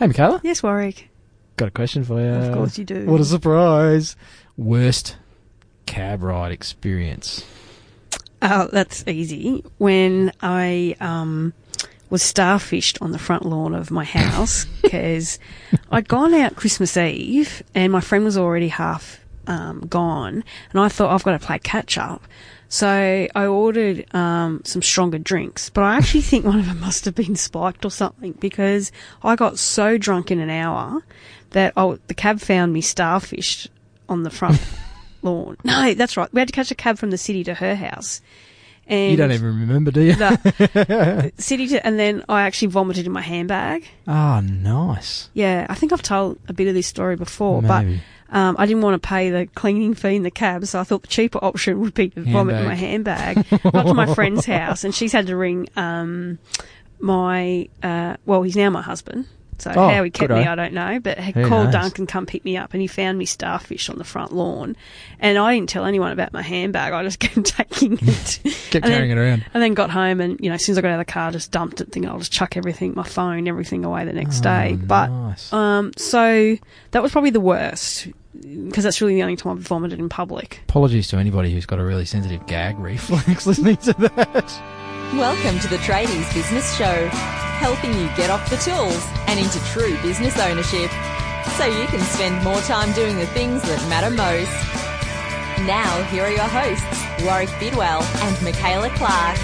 Hey, Michaela. Yes, Warwick. Got a question for you. Of course you do. What a surprise. Worst cab ride experience? Oh, that's easy. When I was starfished on the front lawn of my house because I'd gone out Christmas Eve and my friend was already half gone, and I thought I've got to play catch up. So I ordered some stronger drinks, but I actually think one of them must have been spiked or something because I got so drunk in an hour that the cab found me starfished on the front lawn. No, that's right. We had to catch a cab from the city to her house. And you don't even remember, do you? And then I actually vomited in my handbag. Oh, nice. Yeah, I think I've told a bit of this story before, Maybe. but I didn't want to pay the cleaning fee in the cab, so I thought the cheaper option would be to vomit in my handbag. Got to my friend's house, and she's had to ring he's now my husband. So how he kept me, I don't know, but he called Duncan, come pick me up, and he found me starfish on the front lawn. And I didn't tell anyone about my handbag. I just kept taking it. Kept carrying it around. And then got home and, as soon as I got out of the car, just dumped it, thinking I'll just chuck everything, my phone, everything away the next day. But nice. so that was probably the worst because that's really the only time I've vomited in public. Apologies to anybody who's got a really sensitive gag reflex listening to that. Welcome to the Tradies Business Show, helping you get off the tools and into true business ownership so you can spend more time doing the things that matter most. Now, here are your hosts, Warwick Bidwell and Michaela Clark.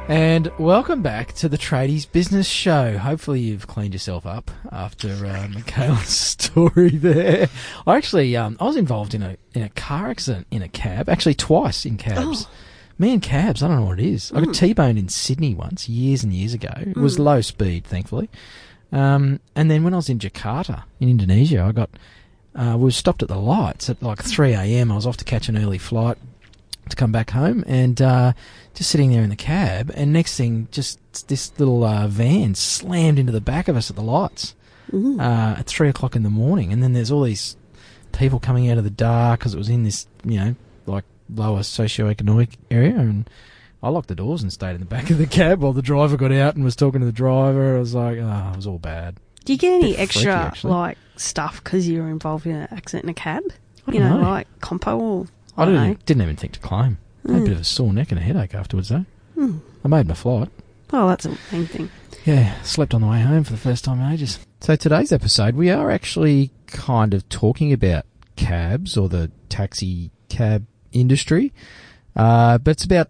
And welcome back to the Tradies Business Show. Hopefully you've cleaned yourself up after Michaela's story there. I actually, I was involved in a car accident in a cab, actually twice in cabs. Oh. Me and cabs, I don't know what it is. I got T-boned in Sydney once, years and years ago. It was low speed, thankfully. And then when I was in Jakarta, in Indonesia, we were stopped at the lights at like 3 a.m. I was off to catch an early flight to come back home, and just sitting there in the cab, and next thing, just this little van slammed into the back of us at the lights at 3 o'clock in the morning. And then there's all these people coming out of the dark because it was in this, like lower socioeconomic area, and I locked the doors and stayed in the back of the cab while the driver got out and was talking to the driver. I was like, it was all bad. Do you get any extra freaky, stuff because you were involved in an accident in a cab? I don't know. Like compo or I didn't even think to claim. I had a bit of a sore neck and a headache afterwards, though. I made my flight. Oh, that's the main thing. Yeah, slept on the way home for the first time in ages. So today's episode, we are actually kind of talking about cabs or the taxi cab industry, but it's about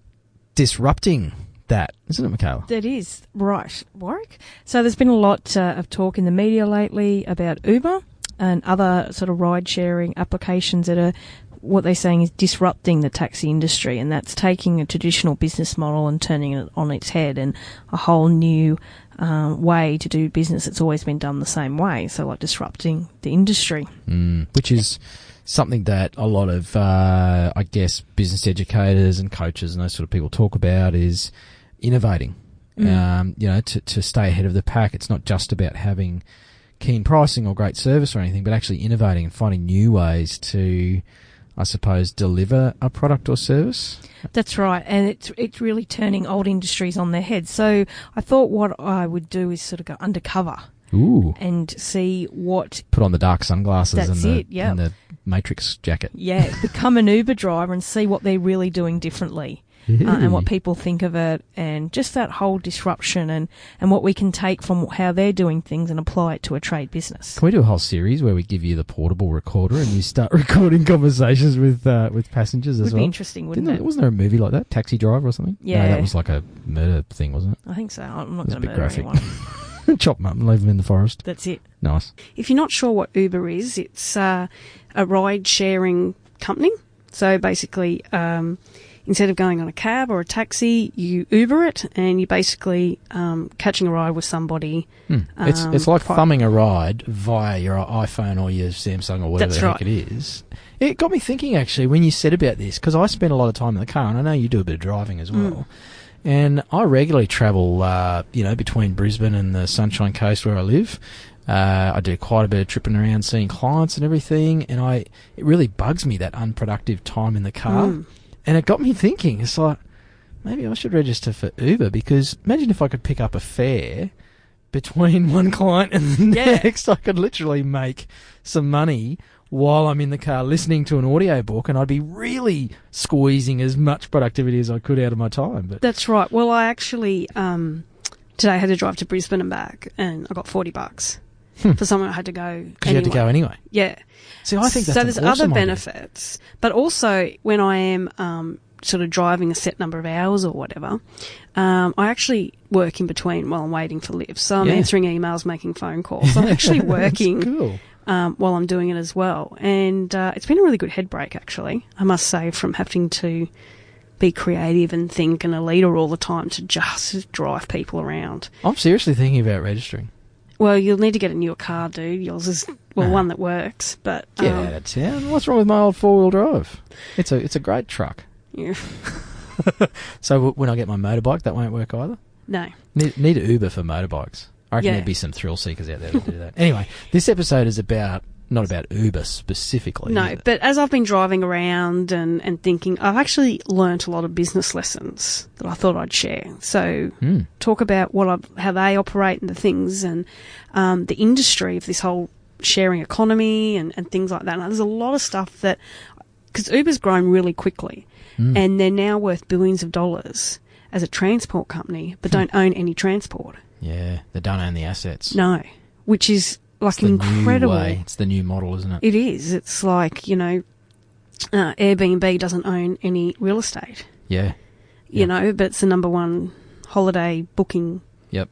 disrupting that, isn't it, Michaela? That is, right, Warwick. So there's been a lot of talk in the media lately about Uber and other sort of ride-sharing applications that are what they're saying is disrupting the taxi industry, and that's taking a traditional business model and turning it on its head and a whole new way to do business that's always been done the same way, so like disrupting the industry. Which is something that a lot of, I guess, business educators and coaches and those sort of people talk about is innovating. To stay ahead of the pack. It's not just about having keen pricing or great service or anything, but actually innovating and finding new ways to, I suppose, deliver a product or service. That's right, and it's really turning old industries on their heads. So I thought what I would do is sort of go undercover. Ooh. And see what... Put on the dark sunglasses and the Matrix jacket. Yeah, become an Uber driver and see what they're really doing differently. And what people think of it, and just that whole disruption and what we can take from how they're doing things and apply it to a trade business. Can we do a whole series where we give you the portable recorder and you start recording conversations with passengers as well? Would be interesting, wouldn't it? Wasn't there a movie like that, Taxi Driver or something? Yeah. No, that was like a murder thing, wasn't it? I think so. I'm not It was going a to bit murder graphic. anyone. Chop them up and leave them in the forest. That's it. Nice. If you're not sure what Uber is, it's a ride-sharing company. So basically, instead of going on a cab or a taxi, you Uber it, and you're basically catching a ride with somebody. It's like thumbing a ride via your iPhone or your Samsung or whatever the heck it is. It got me thinking, actually, when you said about this, because I spend a lot of time in the car, and I know you do a bit of driving as well. And I regularly travel, between Brisbane and the Sunshine Coast where I live. I do quite a bit of tripping around, seeing clients and everything, and it really bugs me, that unproductive time in the car. And it got me thinking, it's like, maybe I should register for Uber, because imagine if I could pick up a fare between one client and the Yeah. next. I could literally make some money while I'm in the car listening to an audiobook, and I'd be really squeezing as much productivity as I could out of my time. But That's right. Well, I actually today I had to drive to Brisbane and back, and I got $40 for somewhere I had to go. because you had to go anyway. Yeah. See, I think that's so. an There's awesome other idea. benefits, but also when I am sort of driving a set number of hours or whatever, I actually work in between while I'm waiting for lifts. So I'm Yeah. answering emails, making phone calls. I'm actually working That's cool. while I'm doing it as well, and it's been a really good head break, actually. I must say, from having to be creative and think and a leader all the time to just drive people around. I'm seriously thinking about registering. Well, you'll need to get a newer car, dude. Yours is one that works, but Get out of town. What's wrong with my old 4-wheel drive? It's a great truck. yeah. So when I get my motorbike, that won't work either? No. Need an Uber for motorbikes. I reckon Yeah. there'd be some thrill seekers out there that do that. Anyway, this episode is not about Uber specifically. No, is it? but as I've been driving around and thinking, I've actually learnt a lot of business lessons that I thought I'd share. So talk about how they operate and the things and the industry of this whole sharing economy and things like that. And there's a lot of stuff that, because Uber's grown really quickly and they're now worth billions of dollars as a transport company, but don't own any transport. Yeah, they don't own the assets. No, which is like It's the incredible. new way. It's the new model, isn't it? It is. It's like, Airbnb doesn't own any real estate, Yeah. but it's the number one holiday booking Yep.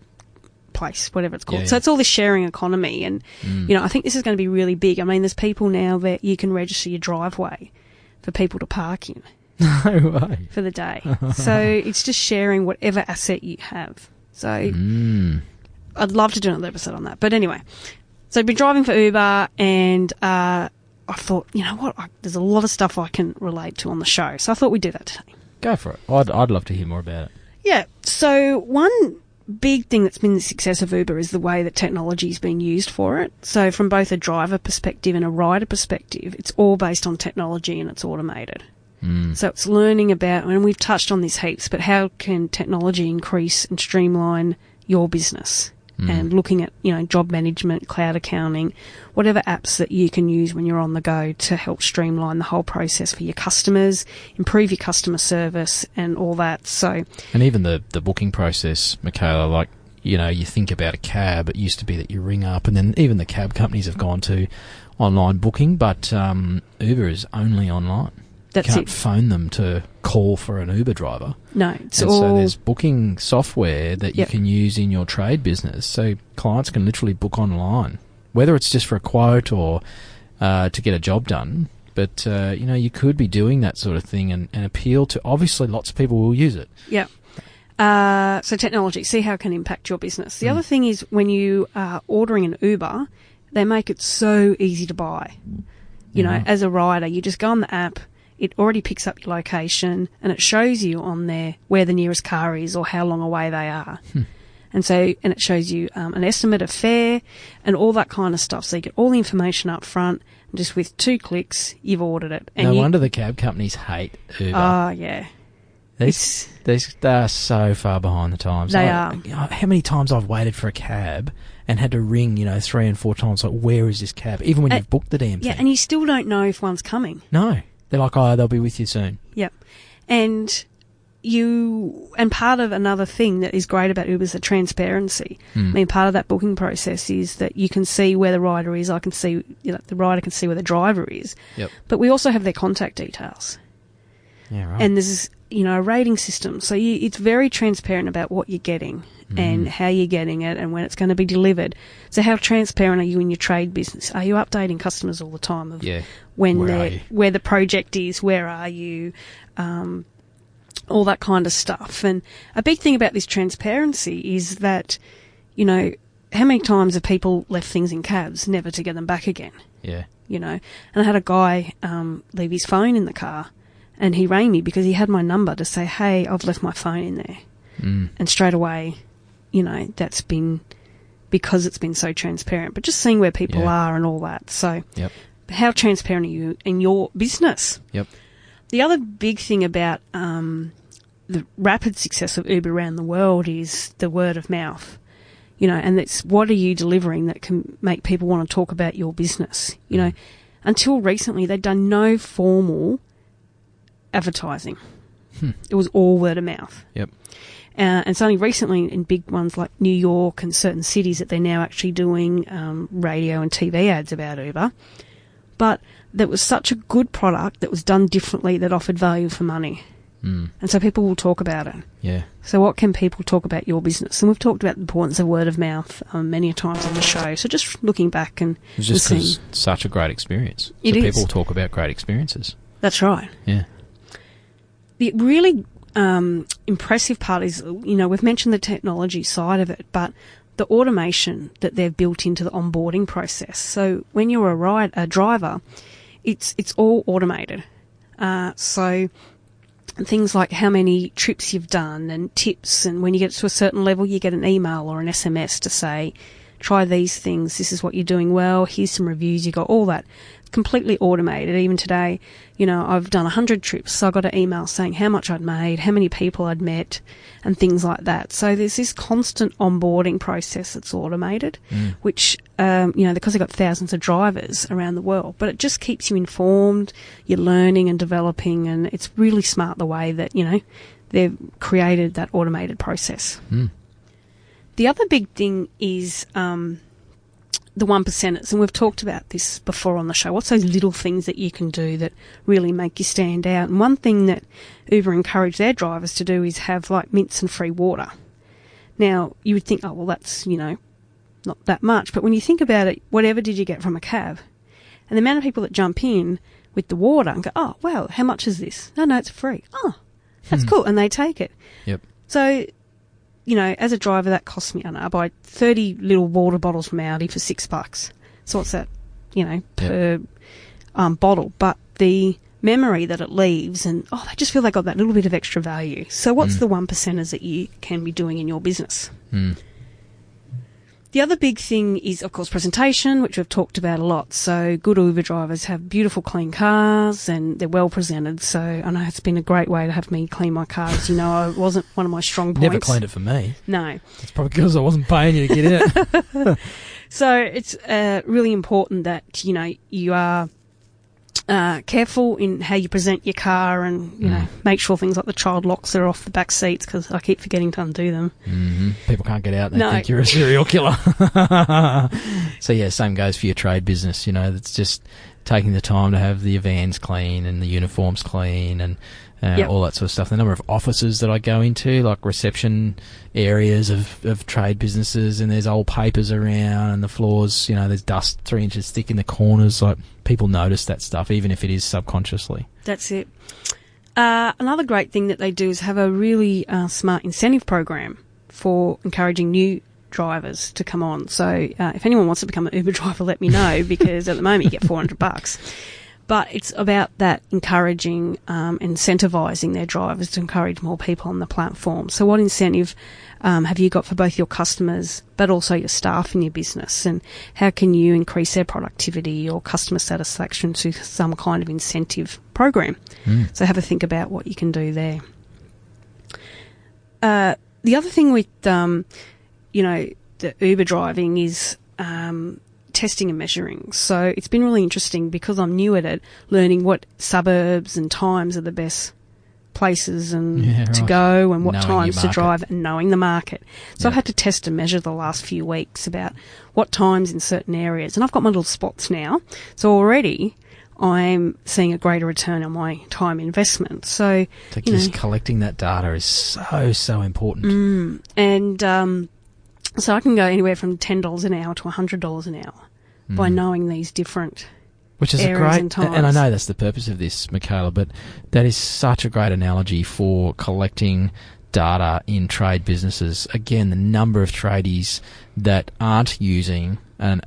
place, whatever it's called. Yeah, So yeah. it's all this sharing economy. And, I think this is going to be really big. I mean, there's people now that you can register your driveway for people to park in No way. for the day. So it's just sharing whatever asset you have. So I'd love to do another episode on that. But anyway, so I've been driving for Uber and I thought, you know what, there's a lot of stuff I can relate to on the show. So I thought we'd do that today. Go for it. I'd love to hear more about it. Yeah. So one big thing that's been the success of Uber is the way that technology's been used for it. So from both a driver perspective and a rider perspective, it's all based on technology and it's automated. So it's learning about, and we've touched on this heaps, but how can technology increase and streamline your business? And looking at, job management, cloud accounting, whatever apps that you can use when you're on the go to help streamline the whole process for your customers, improve your customer service and all that. So, And even the booking process, Michaela, like, you think about a cab, it used to be that you ring up, and then even the cab companies have gone to online booking, but Uber is only online. that's You can't it. phone them to call for an Uber driver. No, it's And all... so there's booking software that you Yep. can use in your trade business, so clients can literally book online, whether it's just for a quote or to get a job done. But, you could be doing that sort of thing and appeal to... Obviously, lots of people will use it. Yeah. So technology, see how it can impact your business. The other thing is when you are ordering an Uber, they make it so easy to buy. As a rider, you just go on the app, it already picks up your location and it shows you on there where the nearest car is or how long away they are. And it shows you an estimate of fare and all that kind of stuff. So you get all the information up front and just with 2 clicks, you've ordered it. And No wonder the cab companies hate Uber. Oh, yeah. They are so far behind the times. They are. How many times I've waited for a cab and had to ring, 3 and 4 times, like, where is this cab? Even when you've booked the damn thing. Yeah, and you still don't know if one's coming. No. They're like, they'll be with you soon. Yep. And part of another thing that is great about Uber is the transparency. I mean, part of that booking process is that you can see where the rider is. I can see, the rider can see where the driver is. Yep. But we also have their contact details. Yeah, right. And there's, a rating system. So it's very transparent about what you're getting and how you're getting it and when it's going to be delivered. So how transparent are you in your trade business? Are you updating customers all the time of where the project is, where are you, all that kind of stuff. And a big thing about this transparency is that, how many times have people left things in cabs never to get them back again? Yeah. And I had a guy leave his phone in the car and he rang me because he had my number to say, hey, I've left my phone in there. And straight away, that's been because it's been so transparent, but just seeing where people are and all that. So how transparent are you in your business? Yep. The other big thing about the rapid success of Uber around the world is the word of mouth. and it's what are you delivering that can make people want to talk about your business? Until recently, they'd done no formal advertising. It was all word of mouth. Yep. And it's only recently in big ones like New York and certain cities that they're now actually doing radio and TV ads about Uber. But that was such a good product that was done differently that offered value for money. And so people will talk about it. Yeah. So what can people talk about your business? And we've talked about the importance of word of mouth many times on the show. So just looking back and It's just 'cause it's such a great experience. It so is. People talk about great experiences. That's right. Yeah. The really impressive part is, we've mentioned the technology side of it, but the automation that they've built into the onboarding process. So when you're a driver, it's all automated. So things like how many trips you've done and tips, and when you get to a certain level, you get an email or an SMS to say, try these things, this is what you're doing well, here's some reviews, you got all that. Completely automated. Even today, I've done 100 trips, so I got an email saying how much I'd made, how many people I'd met, and things like that. So there's this constant onboarding process that's automated, which, because they've got thousands of drivers around the world, but it just keeps you informed, you're learning and developing, and it's really smart the way that, they've created that automated process. The other big thing is the 1%ers, and we've talked about this before on the show. What's those little things that you can do that really make you stand out? And one thing that Uber encourage their drivers to do is have like mints and free water. Now, you would think, oh, well, that's, not that much. But when you think about it, whatever did you get from a cab? And the amount of people that jump in with the water and go, oh, well, how much is this? No, it's free. Oh, that's cool. And they take it. Yep. So, as a driver, that cost me, I buy 30 little water bottles from Aldi for $6. So what's that, per bottle? But the memory that it leaves, and, they just feel they got that little bit of extra value. So what's the 1%ers that you can be doing in your business? The other big thing is, of course, presentation, which we've talked about a lot. So good Uber drivers have beautiful, clean cars and they're well presented. So I know it's been a great way to have me clean my cars. It wasn't one of my strong points. Never cleaned it for me. No. It's probably because I wasn't paying you to get in it. So it's really important that, you are careful in how you present your car and, make sure things like the child locks are off the back seats, because I keep forgetting to undo them. People can't get out and they think you're a serial killer. So, yeah, same goes for your trade business. It's just taking the time to have the vans clean and the uniforms clean and all that sort of stuff. The number of offices that I go into, like reception areas of trade businesses, and there's old papers around and the floors, there's dust 3 inches thick in the corners. Like, people notice that stuff, even if it is subconsciously. That's it. Another great thing that they do is have a really smart incentive program for encouraging new drivers to come on. So if anyone wants to become an Uber driver, let me know, because at the moment you get $400. But it's about that encouraging, incentivising their drivers to encourage more people on the platform. So what incentive have you got for both your customers but also your staff in your business? And how can you increase their productivity or customer satisfaction through some kind of incentive program? So have a think about what you can do there. The other thing with, the Uber driving is testing and measuring. So it's been really interesting, because I'm new at it, learning what suburbs and times are the best places and to go, and what knowing times to drive, and knowing the market. So I've had to test and measure the last few weeks about what times in certain areas. And I've got my little spots now. So already I'm seeing a greater return on my time investment. So just collecting that data is so important. So I can go anywhere from $10 an hour to $100 an hour by knowing these different Which is areas a great, and times. and I know that's the purpose of this, Michaela, but that is such a great analogy for collecting data in trade businesses. Again, the number of tradies that aren't using an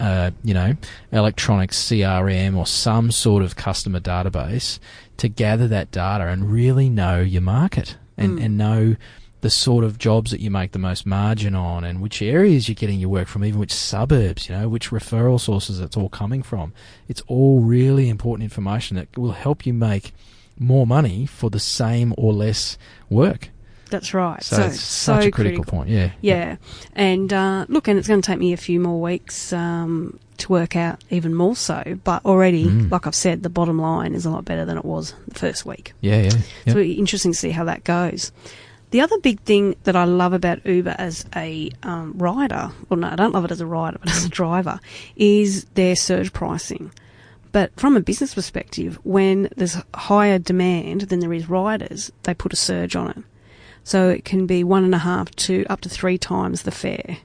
electronic CRM or some sort of customer database to gather that data and really know your market and know the sort of jobs that you make the most margin on, and which areas you're getting your work from, even which suburbs, which referral sources it's all coming from. It's all really important information that will help you make more money for the same or less work. That's right. So it's such a critical point, yeah. Yeah. And look, and it's going to take me a few more weeks to work out even more so. But already, like I've said, the bottom line is a lot better than it was the first week. Yeah, yeah. So it'll be interesting to see how that goes. The other big thing that I love about Uber as a rider, well, no, I don't love it as a rider, but as a driver, is their surge pricing. But from a business perspective, when there's higher demand than there is riders, they put a surge on it. So it can be 1.5 to up to 3 times the fare.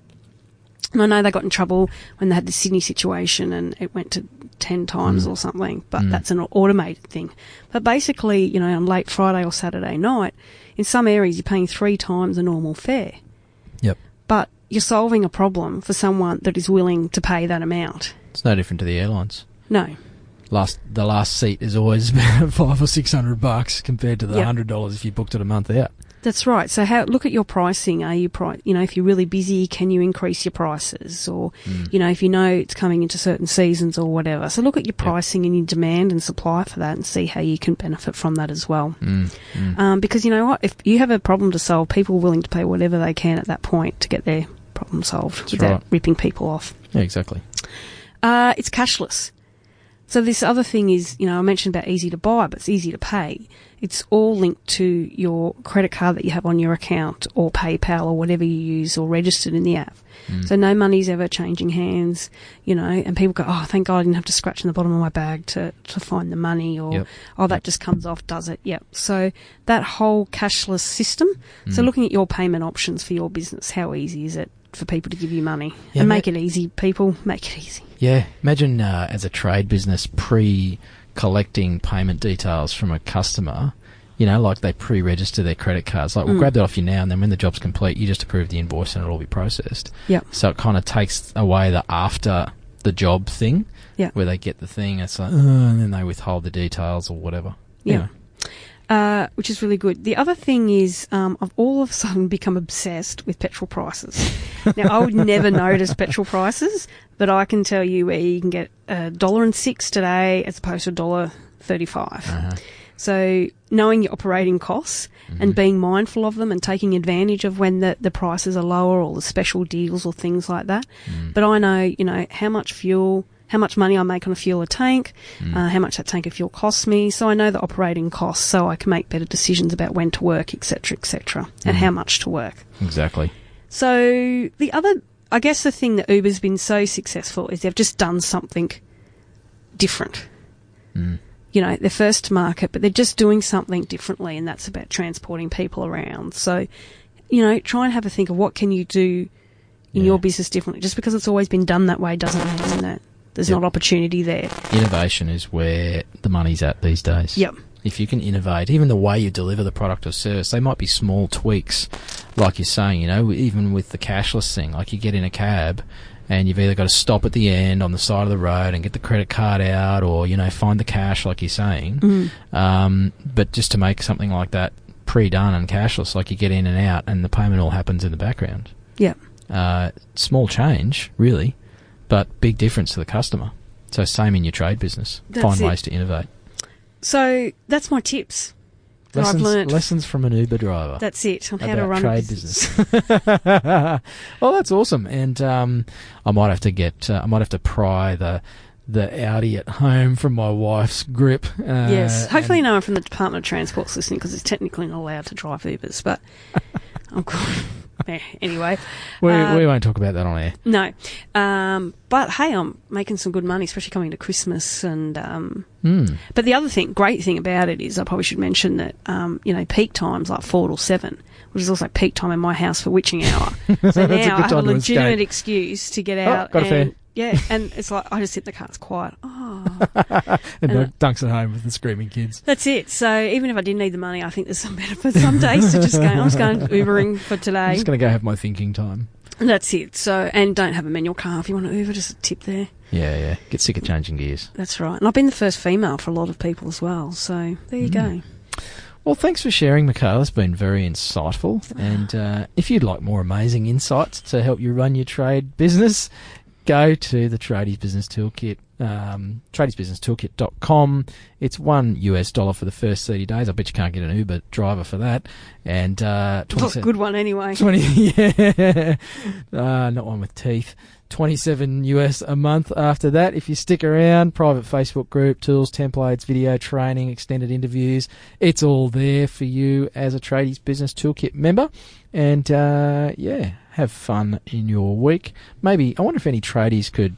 And I know they got in trouble when they had the Sydney situation and it went to 10 times or something, but that's an automated thing. But basically, you know, on late Friday or Saturday night, in some areas you're paying 3 times the normal fare. Yep. But you're solving a problem for someone that is willing to pay that amount. It's no different to the airlines. No. The last seat is always about $500 or $600 compared to the $100 if you booked it a month out. That's right. So look at your pricing. Are you if you're really busy, can you increase your prices? Or, if you know it's coming into certain seasons or whatever. So look at your pricing and your demand and supply for that and see how you can benefit from that as well. Because you know what? If you have a problem to solve, people are willing to pay whatever they can at that point to get their problem solved without ripping people off. Yeah, exactly. It's cashless. So this other thing is, I mentioned about easy to buy, but it's easy to pay. It's all linked to your credit card that you have on your account or PayPal or whatever you use or registered in the app. So no money's ever changing hands, and people go, oh, thank God I didn't have to scratch in the bottom of my bag to find the money or, that just comes off, does it? Yep. So that whole cashless system. So looking at your payment options for your business, how easy is it for people to give you money? And make it easy, people. Make it easy. Yeah. Imagine as a trade business pre-collecting payment details from a customer, like they pre-register their credit cards. Like, we'll grab that off you now, and then when the job's complete, you just approve the invoice and it'll all be processed. Yep. So it kind of takes away the after the job thing, where they get the thing, it's like, and then they withhold the details or whatever. Yeah. Which is really good. The other thing is I've all of a sudden become obsessed with petrol prices. Now, I would never notice petrol prices, but I can tell you where you can get $1.06 today as opposed to $1.35. So knowing your operating costs and being mindful of them and taking advantage of when the prices are lower or the special deals or things like that. But I know, how much fuel, how much money I make on a fuel tank, how much that tank of fuel costs me. So I know the operating costs, so I can make better decisions about when to work, et cetera, and how much to work. Exactly. So I guess the thing that Uber's been so successful is they've just done something different. They're first to market, but they're just doing something differently, and that's about transporting people around. So, try and have a think of what can you do in your business differently. Just because it's always been done that way doesn't mean that there's not opportunity there. Innovation is where the money's at these days. Yep. If you can innovate, even the way you deliver the product or service, they might be small tweaks, like you're saying, even with the cashless thing, like you get in a cab and you've either got to stop at the end on the side of the road and get the credit card out or, find the cash, like you're saying. But just to make something like that pre-done and cashless, like you get in and out and the payment all happens in the background. Yeah. Small change, really, but big difference to the customer. So same in your trade business. Find ways to innovate. So that's my tips. I've learned lessons from an Uber driver. That's it. On how to run a business. Well, that's awesome. And I might have to pry the Audi at home from my wife's grip. Yes. Hopefully, no one from the Department of Transport's listening, because it's technically not allowed to drive Ubers. But I'm cool. Anyway, we won't talk about that on air. No, but hey, I'm making some good money, especially coming to Christmas. And but the other great thing about it is, I probably should mention that peak times like 4 till 7, which is also peak time in my house for witching hour. So now I have a legitimate excuse to get out. Got a fare. Yeah, and it's like I just sit in the car, it's quiet. Oh. and dunks at home with the screaming kids. That's it. So even if I didn't need the money, I think there's some benefit some days to just go, I'm just going Ubering for today. I'm just going to go have my thinking time. And that's it. So, and don't have a manual car if you want to Uber, just a tip there. Yeah. Get sick of changing gears. That's right. And I've been the first female for a lot of people as well. So there you go. Well, thanks for sharing, Michaela. It's been very insightful. And if you'd like more amazing insights to help you run your trade business, go to the Tradies Business Toolkit, tradiesbusinesstoolkit.com. It's $1 for the first 30 days. I bet you can't get an Uber driver for that. And 20 good one anyway. 20, yeah, not one with teeth. $27 a month after that. If you stick around, private Facebook group, tools, templates, video training, extended interviews. It's all there for you as a Tradies Business Toolkit member. And, have fun in your week. Maybe, I wonder if any tradies could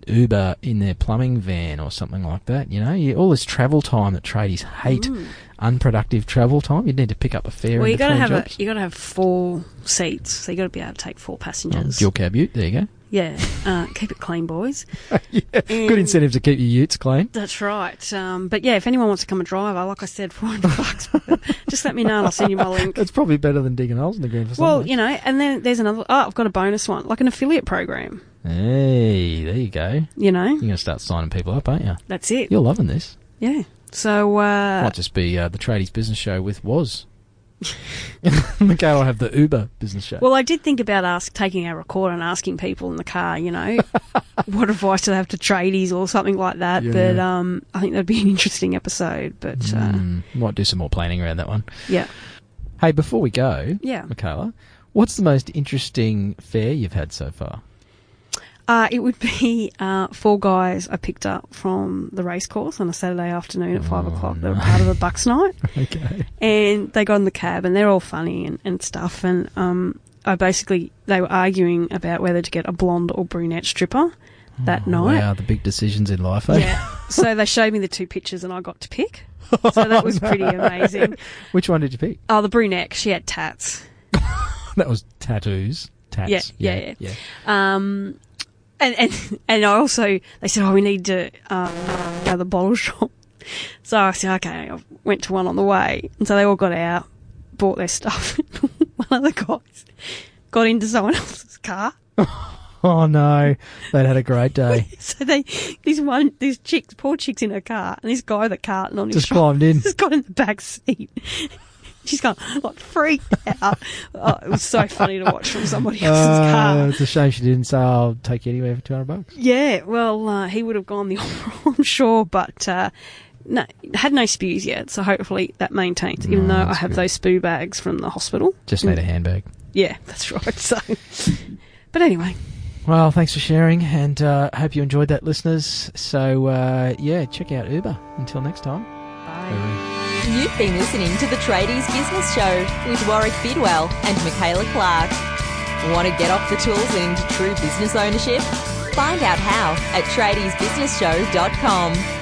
Uber in their plumbing van or something like that. You know, all this travel time that tradies hate, unproductive travel time. You'd need to pick up a fare. Well, you got to have 4 seats, so you got to be able to take 4 passengers. Dual cab ute. There you go. Yeah, keep it clean, boys. Good incentive to keep your utes clean. That's right. But yeah, if anyone wants to come a driver, like I said, $400, just let me know and I'll send you my link. It's probably better than digging holes in the ground for some. Well, you know, and then there's another. Oh, I've got a bonus one, like an affiliate program. Hey, there you go. You know, you're going to start signing people up, aren't you? That's it. You're loving this. Yeah. So might just be the Tradies Business Show with Waz. Michaela will have the Uber business show. Well, I did think about taking our recorder and asking people in the car, you know, what advice do they have to tradies or something like that. Yeah. But I think that'd be an interesting episode. But might do some more planning around that one. Yeah. Hey, before we go, yeah, Michaela, what's the most interesting fare you've had so far? It would be 4 guys I picked up from the racecourse on a Saturday afternoon at 5 o'clock. They were part of a Bucks night. Okay. And they got in the cab and they're all funny and stuff. And they were arguing about whether to get a blonde or brunette stripper that night. Wow, the big decisions in life, eh? Yeah. So they showed me the 2 pictures and I got to pick. So that was pretty amazing. Which one did you pick? Oh, the brunette. She had tats. That was tattoos. Tats. Yeah. And I also, they said, we need to go to the bottle shop. So I said, okay, I went to one on the way. And so they all got out, bought their stuff. One of the guys got into someone else's car. Oh no, they'd had a great day. So poor chick's in her car, and this guy with a carton on his just climbed in. Just got in the back seat. She's gone, like, freaked out. Oh, it was so funny to watch from somebody else's car. It's a shame she didn't say, I'll take you anywhere for $200. Yeah, well, he would have gone the overall, I'm sure, but no, had no spews yet, so hopefully that maintains, even though I have those spoo bags from the hospital. Just need a handbag. Yeah, that's right. So, but anyway. Well, thanks for sharing, and hope you enjoyed that, listeners. So, check out Uber. Until next time. Bye. You've been listening to the Tradies Business Show with Warwick Bidwell and Michaela Clark. Want to get off the tools and into true business ownership? Find out how at tradiesbusinessshow.com.